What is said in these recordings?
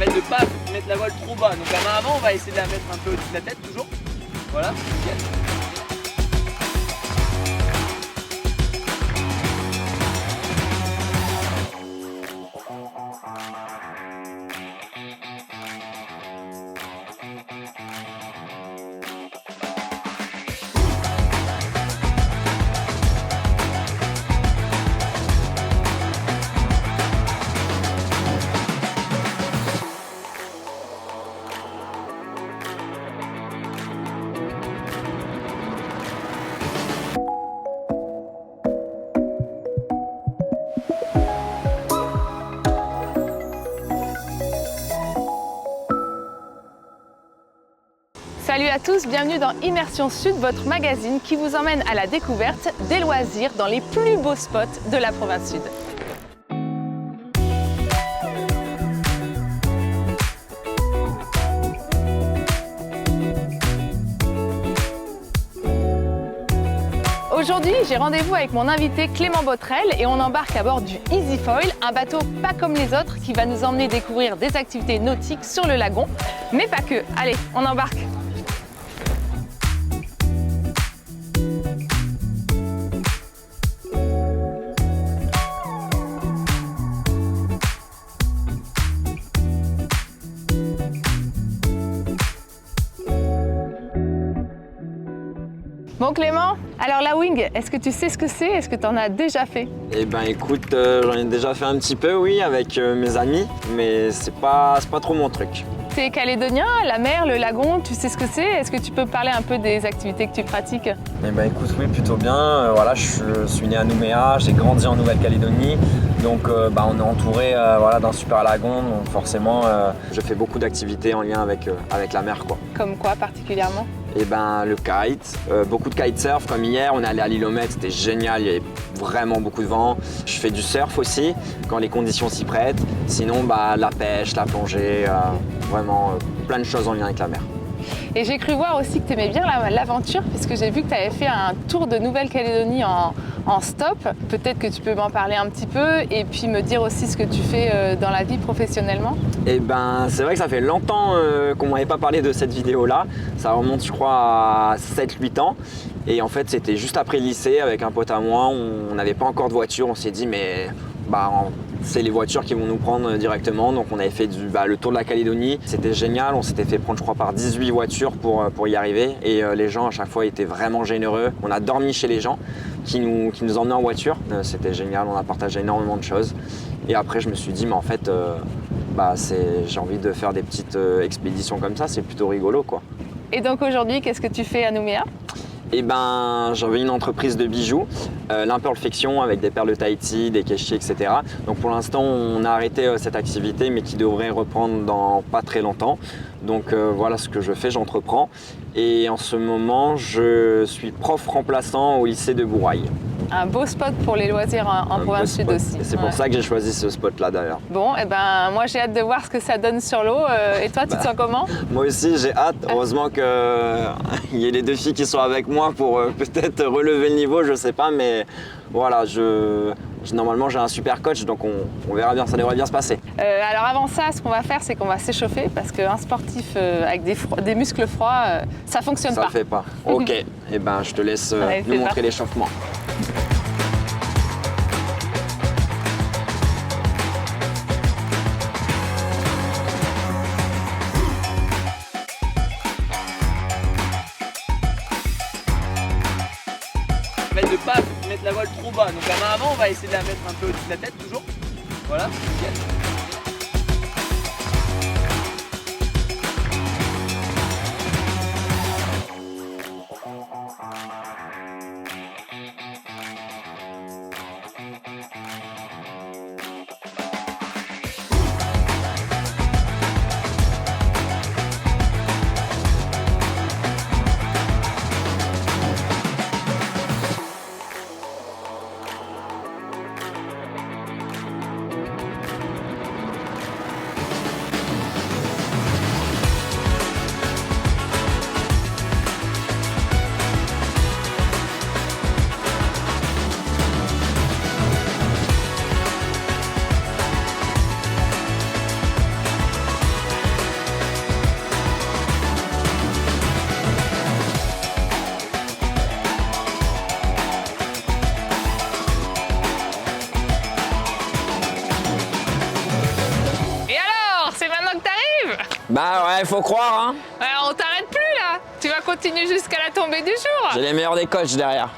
va être de pas mettre la voile trop bas. Donc la main avant, on va essayer de la mettre un peu au-dessus de la tête toujours. Voilà, nickel. Salut à tous, bienvenue dans Immersion Sud, votre magazine qui vous emmène à la découverte des loisirs dans les plus beaux spots de la province sud. Aujourd'hui, j'ai rendez-vous avec mon invité Clément Botrel et on embarque à bord du Easy Foil, un bateau pas comme les autres qui va nous emmener découvrir des activités nautiques sur le lagon, mais pas que. Allez, on embarque! Bon Clément, alors la wing, est-ce que tu sais ce que c'est? Est-ce que tu en as déjà fait? Eh ben écoute, j'en ai déjà fait un petit peu, oui, avec mes amis, mais c'est pas trop mon truc. T'es calédonien, la mer, le lagon, tu sais ce que c'est? Est-ce que tu peux parler un peu des activités que tu pratiques? Eh ben écoute, oui, plutôt bien. Voilà, je suis né à Nouméa, j'ai grandi en Nouvelle-Calédonie, donc on est entouré voilà, d'un super lagon, donc forcément je fais beaucoup d'activités en lien avec la mer, quoi. Comme quoi particulièrement? Et ben le kite, beaucoup de kitesurf comme hier, on est allé à l'île aux Maîtres, c'était génial, il y avait vraiment beaucoup de vent. Je fais du surf aussi quand les conditions s'y prêtent. Sinon la pêche, la plongée, vraiment plein de choses en lien avec la mer. Et j'ai cru voir aussi que tu aimais bien l'aventure puisque j'ai vu que tu avais fait un tour de Nouvelle-Calédonie en stop. Peut-être que tu peux m'en parler un petit peu et puis me dire aussi ce que tu fais dans la vie professionnellement. Et ben c'est vrai que ça fait longtemps qu'on m'avait pas parlé de cette vidéo-là. Ça remonte je crois à 7-8 ans. Et en fait c'était juste après le lycée avec un pote à moi. On n'avait pas encore de voiture. On s'est dit mais c'est les voitures qui vont nous prendre directement. Donc on avait fait le tour de la Calédonie. C'était génial. On s'était fait prendre je crois par 18 voitures pour y arriver. Et les gens à chaque fois étaient vraiment généreux. On a dormi chez les gens qui nous emmenaient en voiture. C'était génial. On a partagé énormément de choses. Et après je me suis dit mais en fait j'ai envie de faire des petites expéditions comme ça. C'est plutôt rigolo quoi. Et donc aujourd'hui qu'est-ce que tu fais à Nouméa? Eh ben, j'avais une entreprise de bijoux, l'imperfection avec des perles de Tahiti, des kéchis, etc. Donc pour l'instant, on a arrêté cette activité, mais qui devrait reprendre dans pas très longtemps. Donc voilà ce que je fais, j'entreprends. Et en ce moment, je suis prof remplaçant au lycée de Bourail. Un beau spot pour les loisirs en province sud aussi. C'est pour ça que j'ai choisi ce spot-là d'ailleurs. Bon, et ben moi j'ai hâte de voir ce que ça donne sur l'eau. Et toi, tu te sens comment? Moi aussi, j'ai hâte. Heureusement qu'il y ait les deux filles qui sont avec moi pour peut-être relever le niveau, je sais pas, mais voilà, normalement j'ai un super coach, donc on verra bien, ça devrait bien se passer. Alors avant ça, ce qu'on va faire, c'est qu'on va s'échauffer parce qu'un sportif avec des muscles froids, ça fonctionne pas. Ça le fait pas. Ok, et ben je te laisse nous montrer l'échauffement. Ça va être de pas mettre la voile trop bas. Donc la main avant, on va essayer de la mettre un peu au-dessus de la tête toujours. Voilà, nickel. Bah ouais, faut croire, hein. Ouais, on t'arrête plus là. Tu vas continuer jusqu'à la tombée du jour. J'ai les meilleurs des coachs derrière.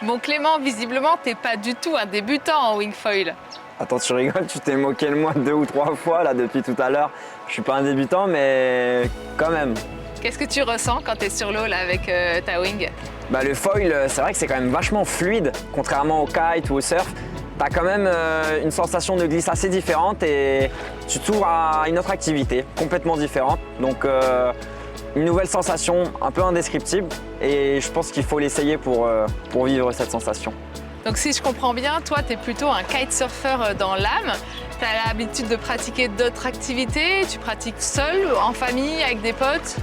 Bon Clément, visiblement, t'es pas du tout un débutant en wingfoil. Attends, tu rigoles, tu t'es moqué de moi 2 ou 3 fois là depuis tout à l'heure. Je suis pas un débutant, mais quand même. Qu'est-ce que tu ressens quand t'es sur l'eau là avec ta wing? Bah, le foil, c'est vrai que c'est quand même vachement fluide, contrairement au kite ou au surf. T'as quand même une sensation de glisse assez différente et tu t'ouvres à une autre activité complètement différente. Donc une nouvelle sensation un peu indescriptible et je pense qu'il faut l'essayer pour vivre cette sensation. Donc si je comprends bien, toi t'es plutôt un kitesurfer dans l'âme. T'as l'habitude de pratiquer d'autres activités, tu pratiques seul, en famille, avec des potes?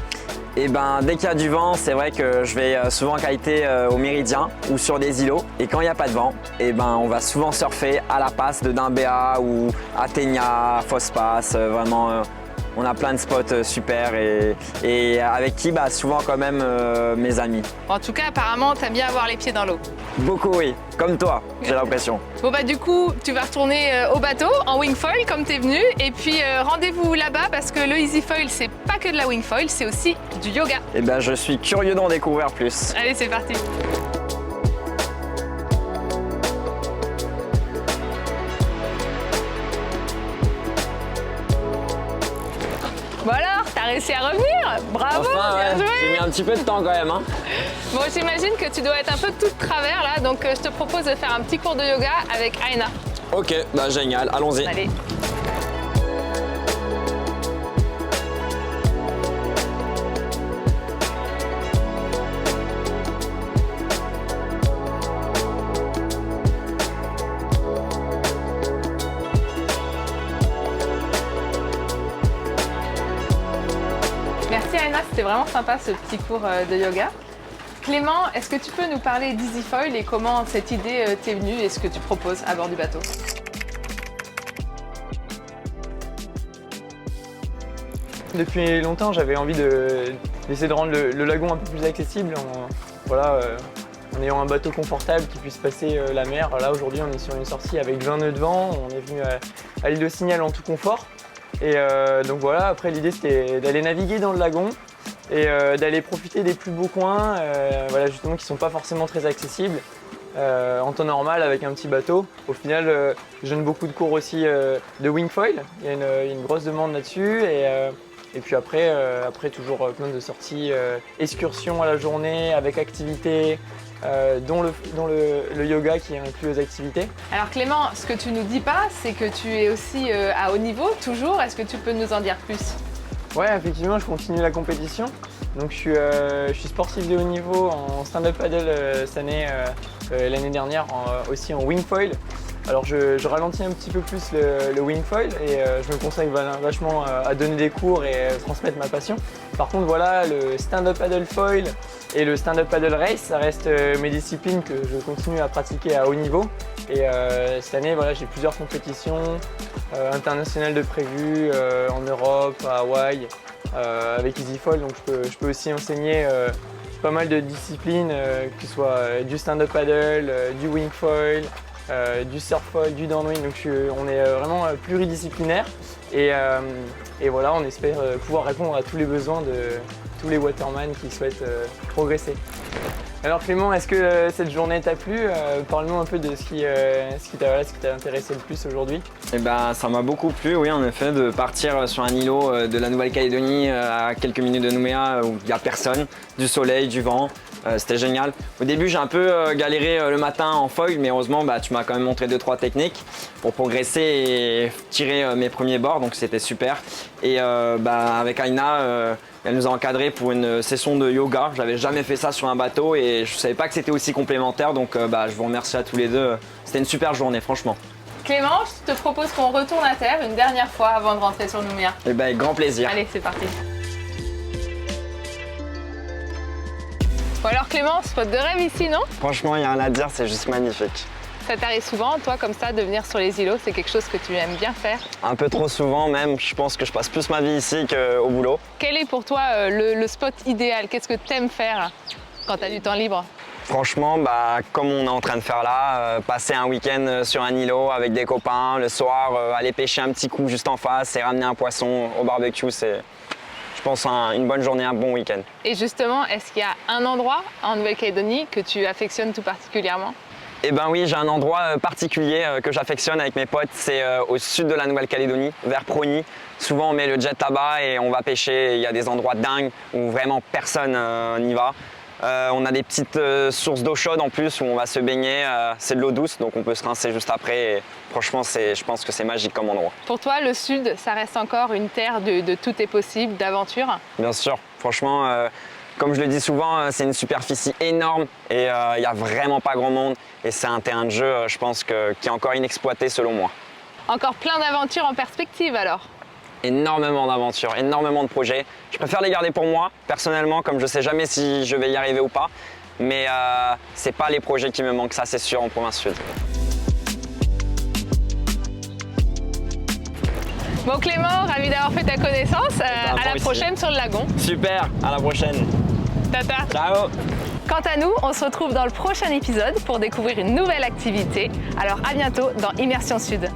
Et ben dès qu'il y a du vent, c'est vrai que je vais souvent kiter au Méridien ou sur des îlots. Et quand il n'y a pas de vent, et ben on va souvent surfer à la passe de Dimbéa ou à Ténia, Fospas, vraiment. On a plein de spots super et avec qui bah, souvent quand même mes amis. En tout cas, apparemment, t'aimes bien avoir les pieds dans l'eau. Beaucoup oui, comme toi, j'ai l'impression. Bon bah du coup, tu vas retourner au bateau en wingfoil comme t'es venu. Et puis rendez-vous là-bas parce que le EasyFoil, c'est pas que de la wingfoil, c'est aussi du yoga. Et ben je suis curieux d'en découvrir plus. Allez, c'est parti. Bon alors, t'as réussi à revenir? Bravo, Enfin, bien ouais, joué. j'ai mis un petit peu de temps quand même. Hein. Bon, j'imagine que tu dois être un peu tout de travers là, donc je te propose de faire un petit cours de yoga avec Aina. Ok, bah génial, allons-y. Allez. Merci Aina, c'était vraiment sympa ce petit cours de yoga. Clément, est-ce que tu peux nous parler d'EasyFoil et comment cette idée t'est venue et ce que tu proposes à bord du bateau? Depuis longtemps, j'avais envie d'essayer de rendre le lagon un peu plus accessible en ayant un bateau confortable qui puisse passer la mer. Là, aujourd'hui, on est sur une sortie avec 20 nœuds de vent. On est venu à l'île de Signal en tout confort. Et donc voilà, après l'idée c'était d'aller naviguer dans le lagon et d'aller profiter des plus beaux coins, justement qui ne sont pas forcément très accessibles en temps normal avec un petit bateau. Au final, je donne beaucoup de cours aussi de wingfoil, il y a une grosse demande là-dessus et puis après toujours plein de sorties, excursions à la journée avec activités. Dont le yoga qui est inclus aux activités. Alors Clément, ce que tu nous dis pas, c'est que tu es aussi à haut niveau, toujours. Est-ce que tu peux nous en dire plus? Ouais, effectivement, je continue la compétition. Donc je suis sportif de haut niveau en stand-up paddle cette année, l'année dernière aussi en wingfoil. Alors je ralentis un petit peu plus le wingfoil et je me consacre vachement à donner des cours et transmettre ma passion. Par contre voilà, le stand-up paddle foil et le stand-up paddle race, ça reste mes disciplines que je continue à pratiquer à haut niveau. Et cette année voilà, j'ai plusieurs compétitions internationales de prévues en Europe, à Hawaï, avec EasyFoil. Donc je peux aussi enseigner pas mal de disciplines, que ce soit du stand-up paddle, du wingfoil, du surffoil, du downwind, donc on est vraiment pluridisciplinaire et voilà, on espère pouvoir répondre à tous les besoins de tous les watermen qui souhaitent progresser. Alors Clément, est-ce que cette journée t'a plu? Parle-nous un peu de ce qui t'a intéressé le plus aujourd'hui. Eh ben, ça m'a beaucoup plu, oui, en effet, de partir sur un îlot de la Nouvelle-Calédonie à quelques minutes de Nouméa où il n'y a personne, du soleil, du vent. C'était génial. Au début, j'ai un peu galéré le matin en foil, mais heureusement, tu m'as quand même montré 2-3 techniques pour progresser et tirer mes premiers bords, donc c'était super. Et avec Aina, elle nous a encadrés pour une session de yoga. Je n'avais jamais fait ça sur un bateau et je ne savais pas que c'était aussi complémentaire, donc je vous remercie à tous les deux. C'était une super journée, franchement. Clément, je te propose qu'on retourne à terre une dernière fois avant de rentrer sur Nouméa. Eh ben, avec grand plaisir. Allez, c'est parti. Bon alors Clément, spot de rêve ici, non? Franchement, il n'y a rien à dire, c'est juste magnifique. Ça t'arrive souvent, toi, comme ça, de venir sur les îlots? C'est quelque chose que tu aimes bien faire? Un peu trop souvent même, je pense que je passe plus ma vie ici qu'au boulot. Quel est pour toi le spot idéal? Qu'est-ce que tu aimes faire quand tu as du temps libre? Franchement, comme on est en train de faire là, passer un week-end sur un îlot avec des copains, le soir, aller pêcher un petit coup juste en face et ramener un poisson au barbecue, c'est, je pense, une bonne journée, un bon week-end. Et justement, est-ce qu'il y a un endroit en Nouvelle-Calédonie que tu affectionnes tout particulièrement? Eh ben oui, j'ai un endroit particulier que j'affectionne avec mes potes, c'est au sud de la Nouvelle-Calédonie, vers Prony. Souvent on met le jet là-bas et on va pêcher, il y a des endroits dingues où vraiment personne n'y va. On a des petites sources d'eau chaude en plus où on va se baigner, c'est de l'eau douce donc on peut se rincer juste après et franchement je pense que c'est magique comme endroit. Pour toi, le sud, ça reste encore une terre de tout est possible, d'aventure? Bien sûr, franchement, comme je le dis souvent, c'est une superficie énorme et il n'y a vraiment pas grand monde et c'est un terrain de jeu, je pense, qui est encore inexploité selon moi. Encore plein d'aventures en perspective alors? Énormément d'aventures, énormément de projets. Je préfère les garder pour moi, personnellement, comme je sais jamais si je vais y arriver ou pas. Mais c'est pas les projets qui me manquent, ça c'est sûr, en province sud. Bon Clément, ravi d'avoir fait ta connaissance. À la prochaine sur le lagon. Super, à la prochaine. Tata. Ciao. Quant à nous, on se retrouve dans le prochain épisode pour découvrir une nouvelle activité. Alors à bientôt dans Immersion Sud.